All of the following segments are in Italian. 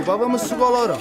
Papà mi sto colora.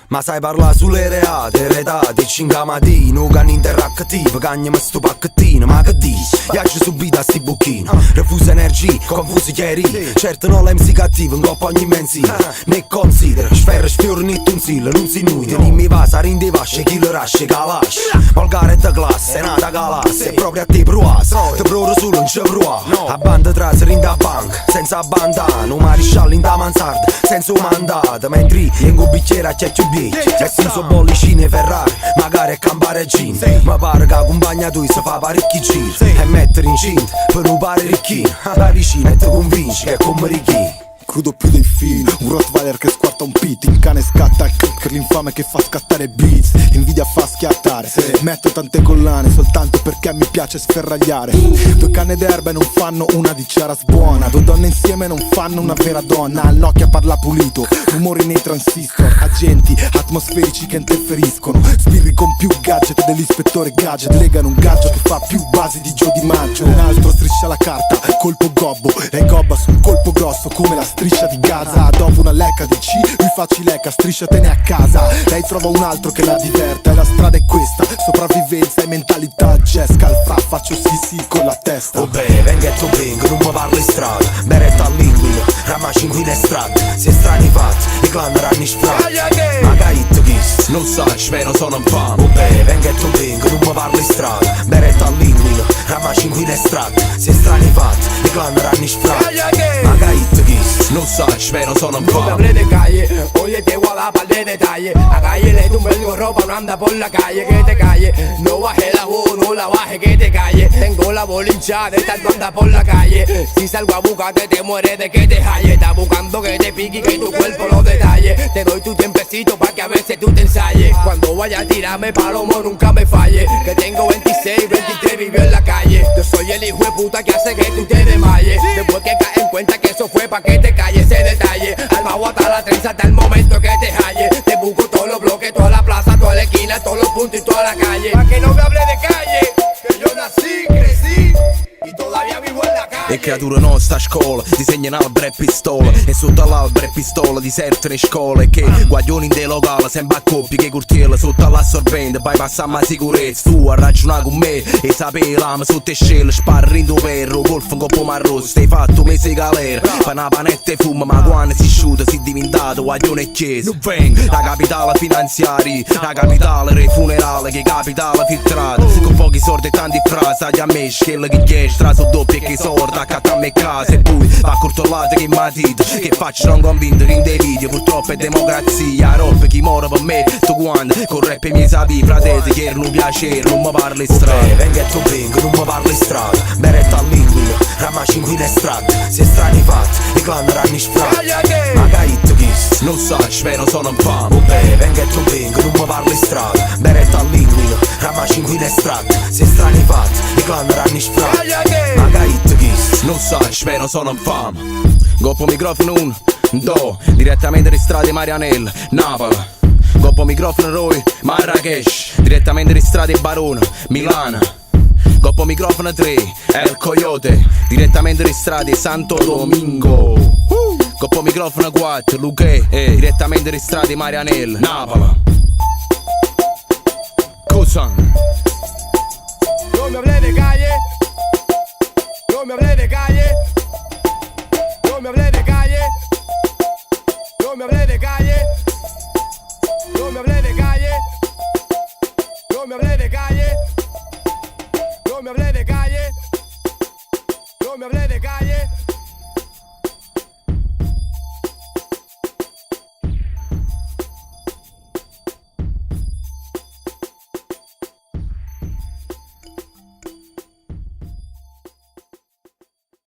Ma sai parla sulle reate, redate, 5 mattino, che hanno interattivo, cagnami sto pacchettino, ma che dici? Piace subito a sti bucchini, refusa energie, confusi chiari, certo non l'MC cattivo, in coppa ogni mensile, ne considera, sferra sfiornito un sil, non si nuide, dimmi va, sarindi vasce, chi lo rasce, calash, volgare da classe, nata galassia, proprio a te pruas, te proro solo non c'è prua, a banda trase, rinda a banca, senza bandana, un maresciallo in da mansarda, senza un mandato, mentre in un bicchiere a c'è più e senza bollicine Ferrari, magari a campare jean. Ma pare che accompagna tu si fa parecchi giri e mettere incinta per non pare ricchino. La vicina e ti convinci che è come ricchino. Crudo più dei film, un Rottweiler che squarta un pit, il cane scatta il click, l'infame che fa scattare beats, l'invidia fa schiattare, metto tante collane soltanto perché mi piace sferragliare. Due canne d'erba non fanno una di Ceras buona, due donne insieme non fanno una vera donna. Al Nokia parla pulito, rumori nei transistor, agenti atmosferici che interferiscono, spirri con più gadget dell'ispettore gadget, legano un gadget che fa più basi di Gio Di Maggio. Un altro striscia la carta, colpo gobbo, e gobba su un colpo grosso come la striscia di Gaza. Dopo una lecca di C, lui facci lecca, strisciatene a casa. Lei trova un altro che la diverta e la strada è questa, sopravvivenza e mentalità gesca. Al fra faccio sì con la testa. Oh beh, venga e tu vengo, non mi parli strada, beretta all'inguino, ramaci in estratto, se strani fatti, i clan ranni sfratti, ma caitto kiss, non sai, spero sono un fan. Oh beh, venga e tu vengo, non mi parli strada, beretta all'inguino, ramaci in estratto, se strani fatti, i clan ranni sfratti, ma caitto kiss, non sai, spero sono un fan. Hablé de calle, oye te voy a dar par de detalles. A calle le tumbe el ropa, no anda por la calle, que te calle. No baje la voz, no la baje, que te calle. Tengo la bolincha de tanto andar por la calle. Si salgo a buscarte te mueres de que te halle. Está buscando que te pique y que tu cuerpo lo detalle. Te doy tu tiempecito pa' que a veces tú te ensayes. Cuando vaya a tirarme palomo nunca me falle. Que tengo 26, 23, vivió en la calle. Yo soy el hijo de puta que hace que tú te desmayes. Después que caes en cuenta que eso fue pa' que te calles ese detalle. Al bajo hasta la trenza hasta el momento que te halle. Te busco todos los bloques, toda la plaza, toda la esquina, todos los puntos y toda la calle. Pa' que no me hable de calle, que yo nací, crecí y todavía vivo en la calle. E creatura nostra a scuola, disegna un albero e pistola, e sotto all'albero e pistola disertano in scuola. E che guaglioni in dei locali, sempre a coppie che curtiela sotto all'assorbente, poi passiamo a sicurezza. Tu a ragionare con me e sapevi l'ama sotto le scelle, sparri in tuo perro, golfo un coppo marrone. Stai fatto mese di galera, fa una panetta e fuma, ma quando si sciuta si è diventato guaglione e chiesa. Non vengo, la capitale finanziaria, la capitale re funerale, che capitale filtrata, con pochi soldi e tanti frasi, agli a me scella che chiede, straso doppio e che sorda accanto a me casa. E poi va cortollata che matita, che faccio non convinto che in dei video purtroppo è democrazia. Roba chi muore per me, tu quando con rap mi sapi, fratelli che erano un piacere, non mi parli strada. Venga e tu vengo, non mi parli strada, beretta all'inguino, ramaci in estratto, se strani fatti, i clan ranni sfratti, ma caitto kiss, non sai, spero sono un fan. oh beh, venga e tu vengo, non mi parli strada, beretta all'inguino, ramaci in estratto, se strani fatti, i clan ranni sfratti, ma caitto kiss, non sai, spero sono un fan. Goppo microfono 1, 2, direttamente da strade Marianella, Napoli. Goppo microfono Roy, Marrakesh, direttamente da strade Barona, Milano. Goppo microfono 3, El Coyote, direttamente da strade Santo Domingo. Goppo microfono 4, Luque, direttamente da strade Marianella, Napoli. Cosan. No me hablé de calle, no me hablé de calle, no me hablé de calle, no me hablé de calle, no me hablé de calle, no me hablé de calle, no me hablé de calle, no me hablé de calle.